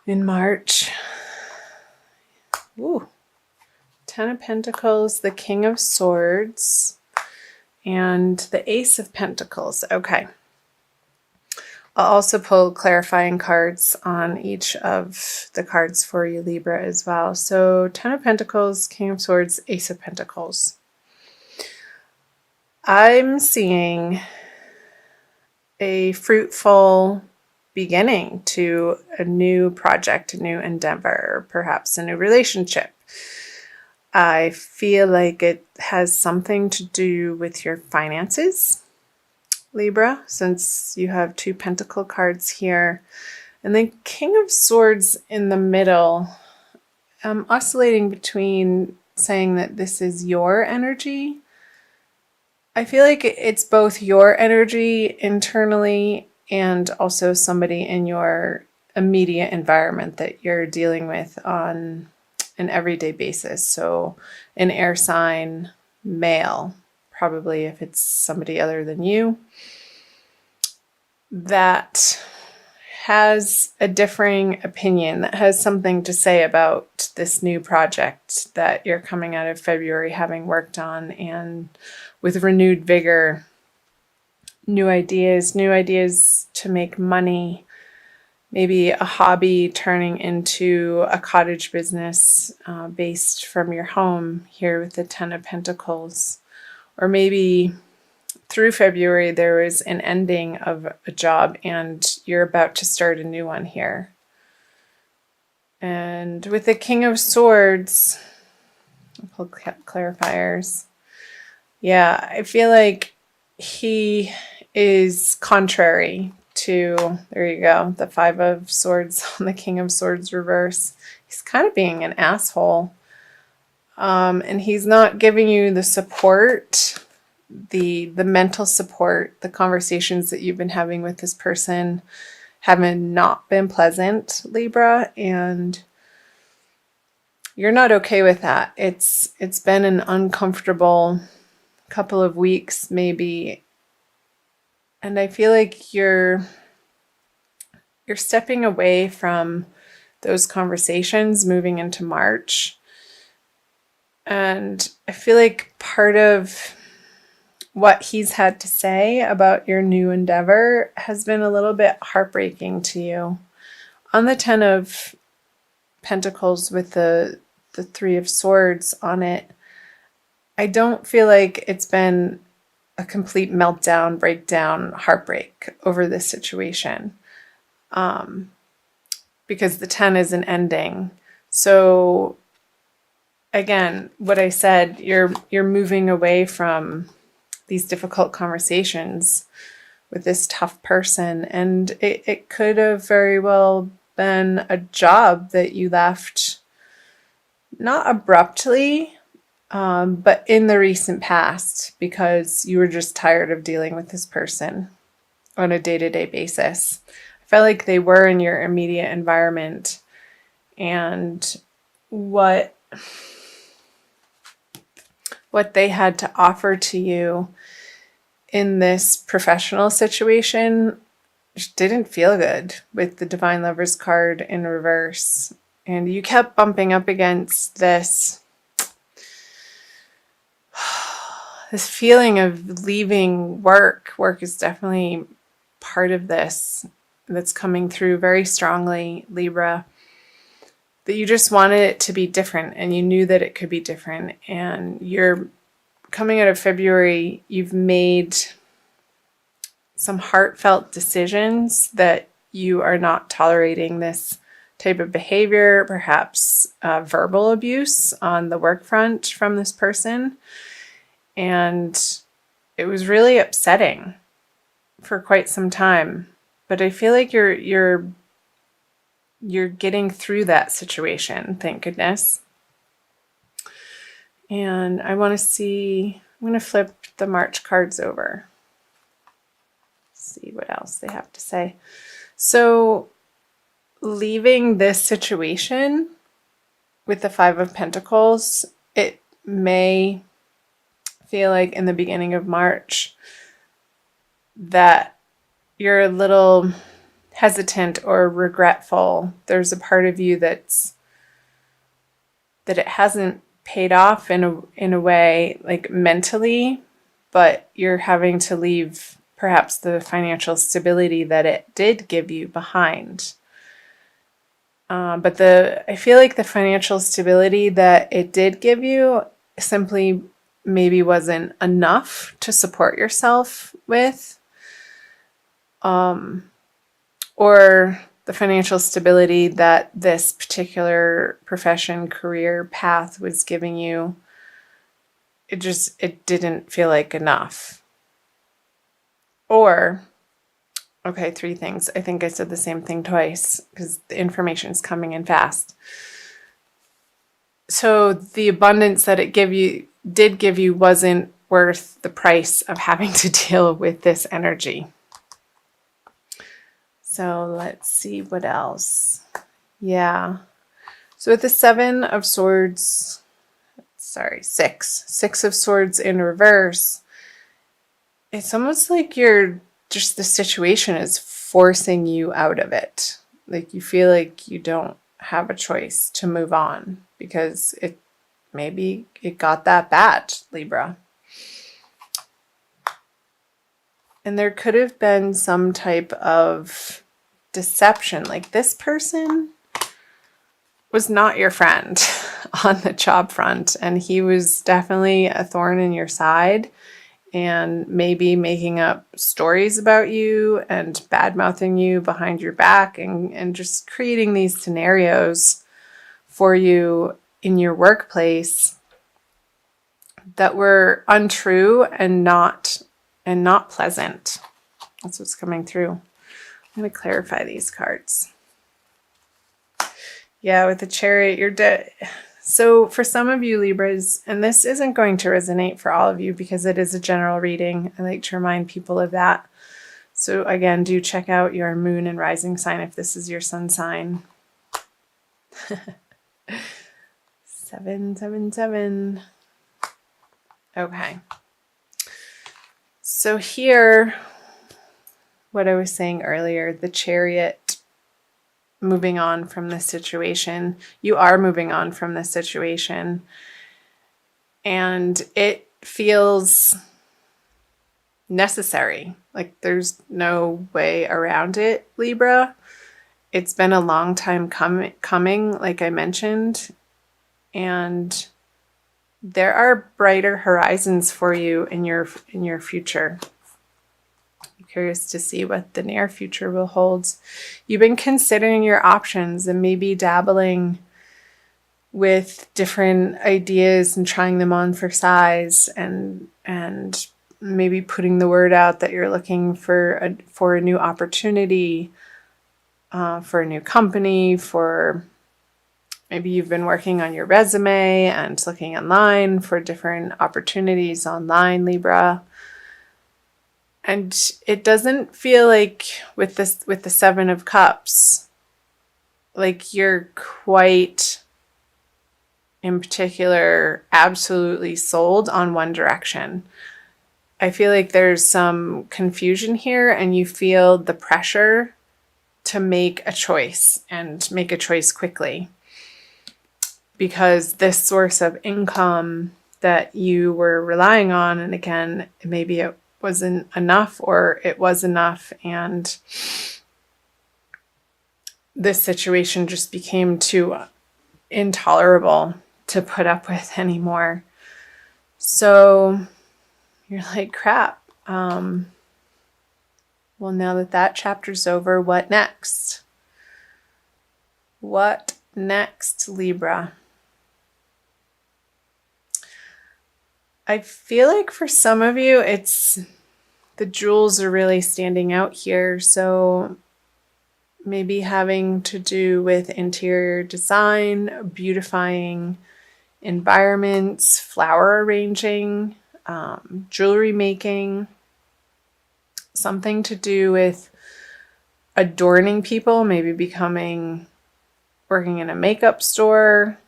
in March. Ooh, Ten of Pentacles, the King of Swords, and the Ace of Pentacles. Okay. I'll also pull clarifying cards on each of the cards for you, Libra, as well. So Ten of Pentacles, King of Swords, Ace of Pentacles. I'm seeing a fruitful beginning to a new project, a new endeavor, perhaps a new relationship. I feel like it has something to do with your finances, Libra, since you have two pentacle cards here. And then King of Swords in the middle. I'm oscillating between saying that this is your energy. I feel like it's both your energy internally and also somebody in your immediate environment that you're dealing with on an everyday basis. So an air sign, male, probably if it's somebody other than you, that has a differing opinion, that has something to say about this new project that you're coming out of February having worked on, and with renewed vigor, new ideas to make money, maybe a hobby turning into a cottage business based from your home here with the Ten of Pentacles. Or maybe through February there was an ending of a job and you're about to start a new one here. And with the King of Swords, I'll pull clarifiers. Yeah, I feel like he is contrary to, there you go, the Five of Swords on the King of Swords reverse. He's kind of being an asshole. And he's not giving you the support, the mental support. The conversations that you've been having with this person haven't not been pleasant, Libra, and you're not okay with that. It's been an uncomfortable couple of weeks, maybe. And I feel like you're stepping away from those conversations moving into March. And I feel like part of what he's had to say about your new endeavor has been a little bit heartbreaking to you. On the Ten of Pentacles with the Three of Swords on it, I don't feel like it's been a complete meltdown, breakdown, heartbreak over this situation. Because the 10 is an ending. So again, what I said, you're moving away from these difficult conversations with this tough person, and it could have very well been a job that you left not abruptly, but in the recent past, because you were just tired of dealing with this person on a day-to-day basis. I felt like they were in your immediate environment, and what they had to offer to you in this professional situation didn't feel good with the Divine Lovers card in reverse. And you kept bumping up against this feeling of leaving work. Work is definitely part of this that's coming through very strongly, Libra. That you just wanted it to be different, and you knew that it could be different. And you're coming out of February, you've made some heartfelt decisions that you are not tolerating this type of behavior, perhaps verbal abuse on the work front from this person. And it was really upsetting for quite some time. But I feel like you're getting through that situation, thank goodness. And I want to see, I'm going to flip the March cards over. See what else they have to say. So leaving this situation with the Five of Pentacles, it may feel like in the beginning of March that you're a little hesitant or regretful. There's a part of you that it hasn't paid off in a way, like mentally, but you're having to leave perhaps the financial stability that it did give you behind. But I feel like the financial stability that it did give you simply maybe wasn't enough to support yourself with. Or the financial stability that this particular profession, career path was giving you, it didn't feel like enough. Or, okay, 3 things. I think I said the same thing twice because the information is coming in fast. So the abundance that it did give you wasn't worth the price of having to deal with this energy. So let's see what else. Yeah. So with the 7 of Swords, Six of Swords in reverse, it's almost like the situation is forcing you out of it. Like you feel like you don't have a choice to move on because maybe it got that bad, Libra. And there could have been some type of deception, like this person was not your friend on the job front, and he was definitely a thorn in your side and maybe making up stories about you and bad-mouthing you behind your back and just creating these scenarios for you in your workplace that were untrue and not pleasant. That's what's coming through. I'm going to clarify these cards. Yeah, with the Chariot, you're dead. So for some of you Libras, and this isn't going to resonate for all of you because it is a general reading. I like to remind people of that. So again, do check out your moon and rising sign if this is your sun sign. 777. Okay. So here, what I was saying earlier, the Chariot moving on from this situation. You are moving on from this situation. And it feels necessary. Like there's no way around it, Libra. It's been a long time coming, like I mentioned. And there are brighter horizons for you in your future. Curious to see what the near future will hold. You've been considering your options and maybe dabbling with different ideas and trying them on for size and maybe putting the word out that you're looking for a new opportunity, for a new company, for maybe you've been working on your resume and looking online for different opportunities online, Libra. And it doesn't feel like with the 7 of Cups, like you're quite, in particular, absolutely sold on one direction. I feel like there's some confusion here and you feel the pressure to make a choice and make a choice quickly. Because this source of income that you were relying on, and again, maybe it wasn't enough or it was enough and this situation just became too intolerable to put up with anymore. So you're like, crap. Well, now that chapter's over, what next? What next, Libra? I feel like for some of you, the jewels are really standing out here. So maybe having to do with interior design, beautifying environments, flower arranging, jewelry making, something to do with adorning people, maybe working in a makeup store,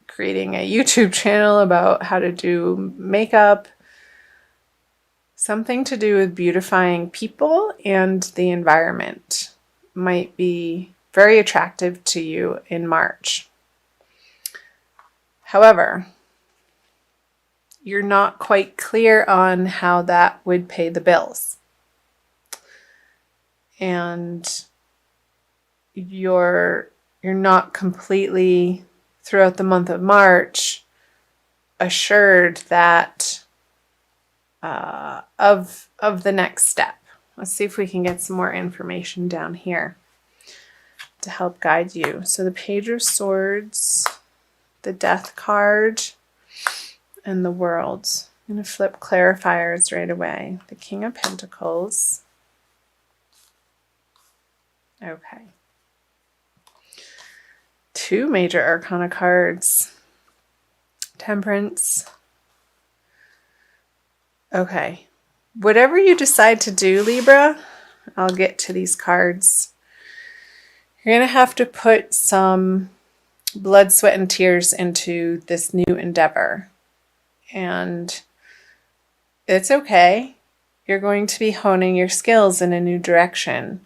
creating a YouTube channel about how to do makeup, Something to do with beautifying people and the environment might be very attractive to you in March. However, you're not quite clear on how that would pay the bills. And you're not completely, throughout the month of March, assured that of the next step. Let's see if we can get some more information down here to help guide you. So the Page of Swords, the Death card, and the World. I'm going to flip clarifiers right away. The King of Pentacles. Okay. 2 major arcana cards. Temperance. Okay. Whatever you decide to do, Libra, I'll get to these cards. You're going to have to put some blood, sweat, and tears into this new endeavor. And it's okay. You're going to be honing your skills in a new direction.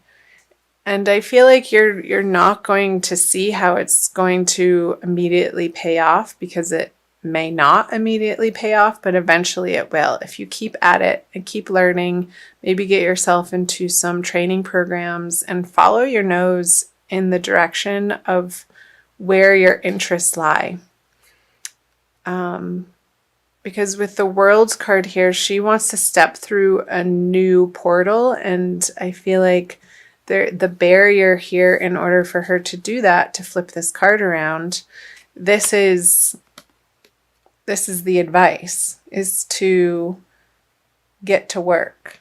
And I feel like you're not going to see how it's going to immediately pay off, because it may not immediately pay off, but eventually it will. If you keep at it and keep learning, maybe get yourself into some training programs and follow your nose in the direction of where your interests lie. Because with the World card here, she wants to step through a new portal, and I feel like the barrier here, in order for her to do that, to flip this card around, this is the advice, is to get to work.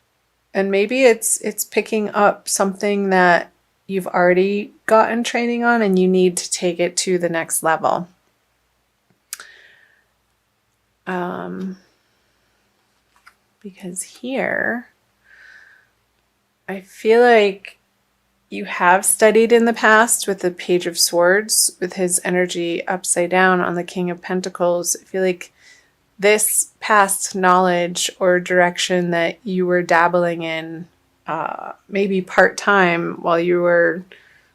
And maybe it's picking up something that you've already gotten training on and you need to take it to the next level. Because here, I feel like you have studied in the past with the Page of Swords, with his energy upside down on the King of Pentacles. I feel like this past knowledge or direction that you were dabbling in, maybe part-time, while you were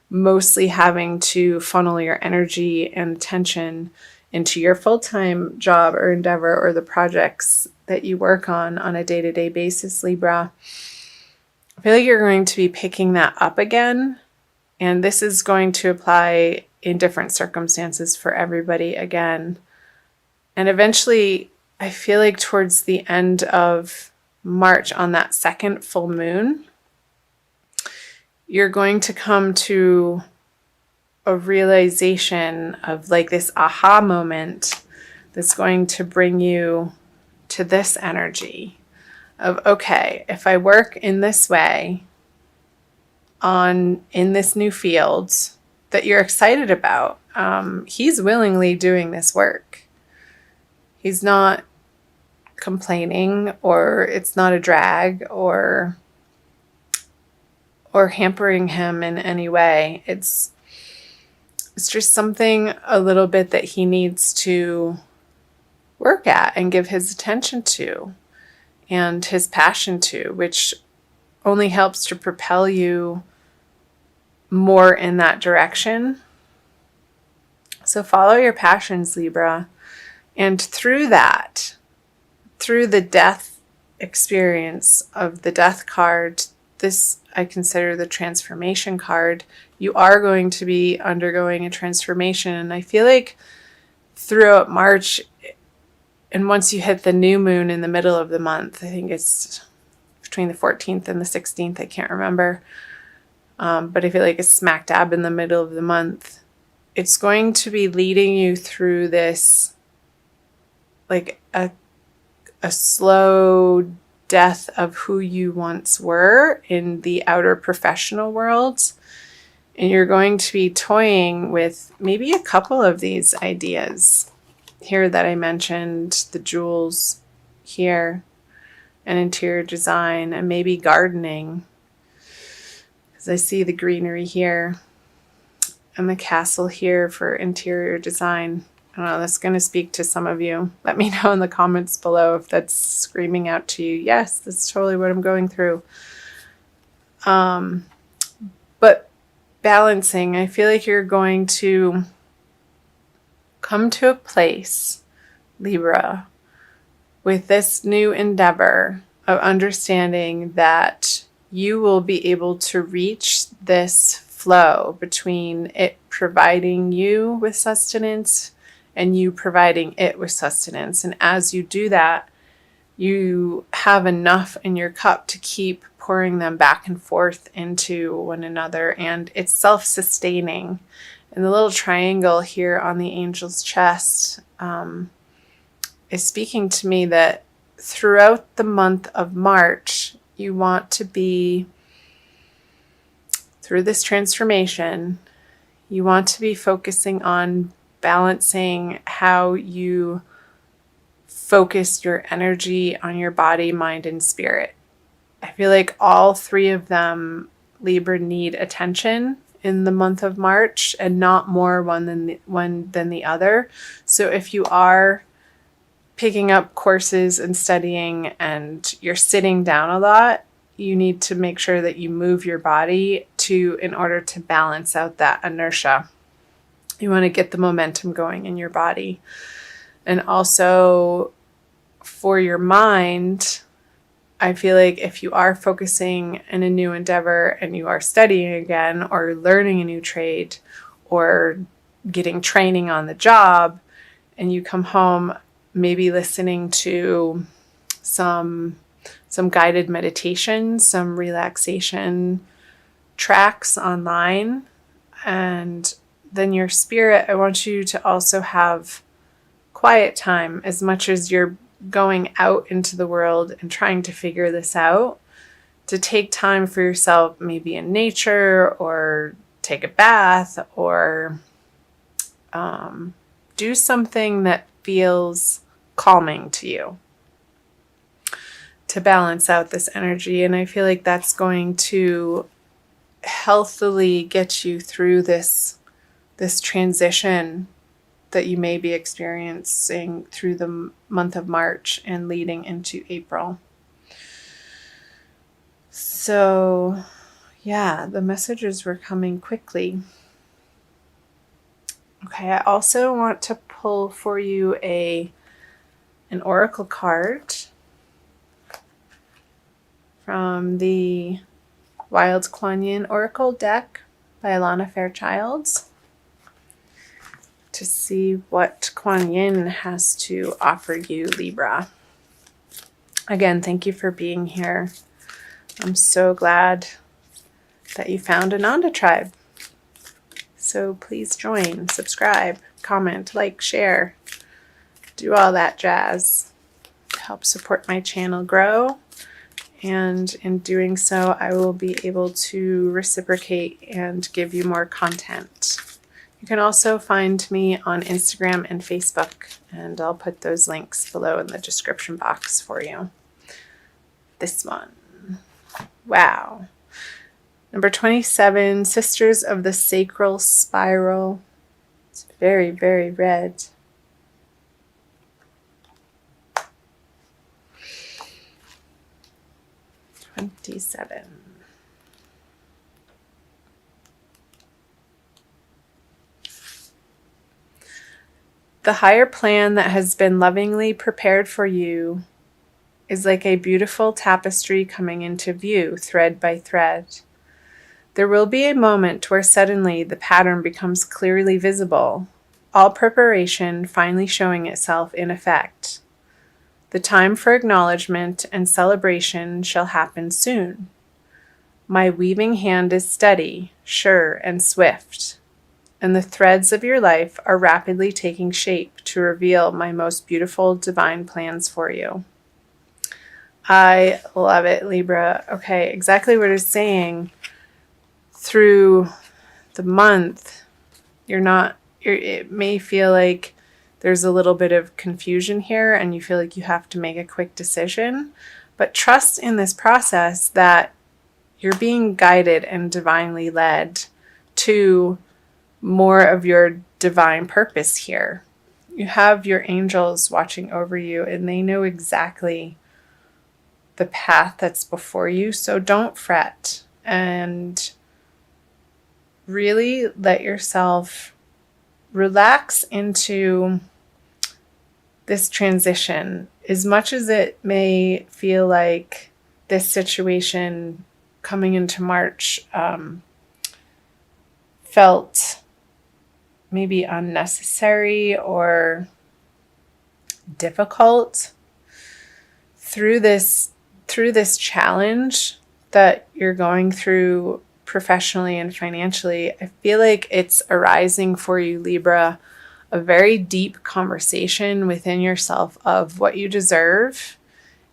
mostly having to funnel your energy and attention into your full-time job or endeavor or the projects that you work on a day-to-day basis, Libra. I feel like you're going to be picking that up again, and this is going to apply in different circumstances for everybody again. And eventually, I feel like towards the end of March, on that second full moon, you're going to come to a realization of like this aha moment that's going to bring you to this energy of, okay, if I work in this way in this new field that you're excited about, he's willingly doing this work. He's not complaining, or it's not a drag or hampering him in any way. It's just something a little bit that he needs to work at and give his attention to and his passion to, which only helps to propel you more in that direction. So follow your passions, Libra. And through that, through the death experience of the Death card, this I consider the transformation card. You are going to be undergoing a transformation. And I feel like throughout March, and once you hit the new moon in the middle of the month, I think it's between the 14th and the 16th, I can't remember. But I feel like it's smack dab in the middle of the month. It's going to be leading you through this, like a slow death of who you once were in the outer professional world. And you're going to be toying with maybe a couple of these ideas here that I mentioned, the jewels here, and interior design, and maybe gardening, because I see the greenery here and the castle here for interior design. don't know, that's going to speak to some of you. Let me know in the comments below if that's screaming out to you. Yes, that's totally what I'm going through. But balancing, I feel like you're going to come to a place, Libra, with this new endeavor of understanding that you will be able to reach this flow between it providing you with sustenance and you providing it with sustenance. And as you do that, you have enough in your cup to keep pouring them back and forth into one another, and it's self-sustaining. And the little triangle here on the angel's chest is speaking to me that throughout the month of March, you want to be, through this transformation, you want to be focusing on balancing how you focus your energy on your body, mind, and spirit. I feel like all three of them, Libra, need attention in the month of March, and not more one than the other. So if you are picking up courses and studying and you're sitting down a lot, you need to make sure that you move your body in order to balance out that inertia. You want to get the momentum going in your body. And also for your mind, I feel like if you are focusing in a new endeavor and you are studying again or learning a new trade or getting training on the job, and you come home, maybe listening to some guided meditation, some relaxation tracks online, and then your spirit, I want you to also have quiet time as much as you're going out into the world and trying to figure this out, to take time for yourself, maybe in nature, or take a bath, or do something that feels calming to you to balance out this energy. And I feel like that's going to healthily get you through this transition that you may be experiencing through the month of March and leading into April. So yeah, the messages were coming quickly. Okay, I also want to pull for you an oracle card from the Wild Kuan Yin Oracle deck by Alana Fairchild, to see what Kuan Yin has to offer you, Libra. Again, thank you for being here. I'm so glad that you found Ananda Tribe. So please join, subscribe, comment, like, share, do all that jazz to help support my channel grow. And in doing so, I will be able to reciprocate and give you more content. You can also find me on Instagram and Facebook, and I'll put those links below in the description box for you. This one. Wow. Number 27, Sisters of the Sacral Spiral. It's very, very red. The higher plan that has been lovingly prepared for you is like a beautiful tapestry coming into view, thread by thread. There will be a moment where suddenly the pattern becomes clearly visible, all preparation finally showing itself in effect. The time for acknowledgement and celebration shall happen soon. My weaving hand is steady, sure, and swift, and the threads of your life are rapidly taking shape to reveal my most beautiful divine plans for you. I love it, Libra. Okay, exactly what it's saying. Through the month, it may feel like there's a little bit of confusion here and you feel like you have to make a quick decision, but trust in this process that you're being guided and divinely led to more of your divine purpose here. you have your angels watching over you, and they know exactly the path that's before you. So don't fret, and really let yourself relax into this transition. As much as it may feel like this situation coming into March felt maybe unnecessary or difficult, through this challenge that you're going through professionally and financially, I feel like it's arising for you, Libra, a very deep conversation within yourself of what you deserve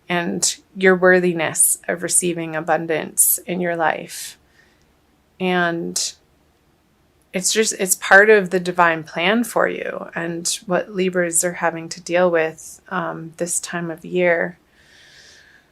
and your worthiness of receiving abundance in your life. And it's part of the divine plan for you and what Libras are having to deal with this time of year.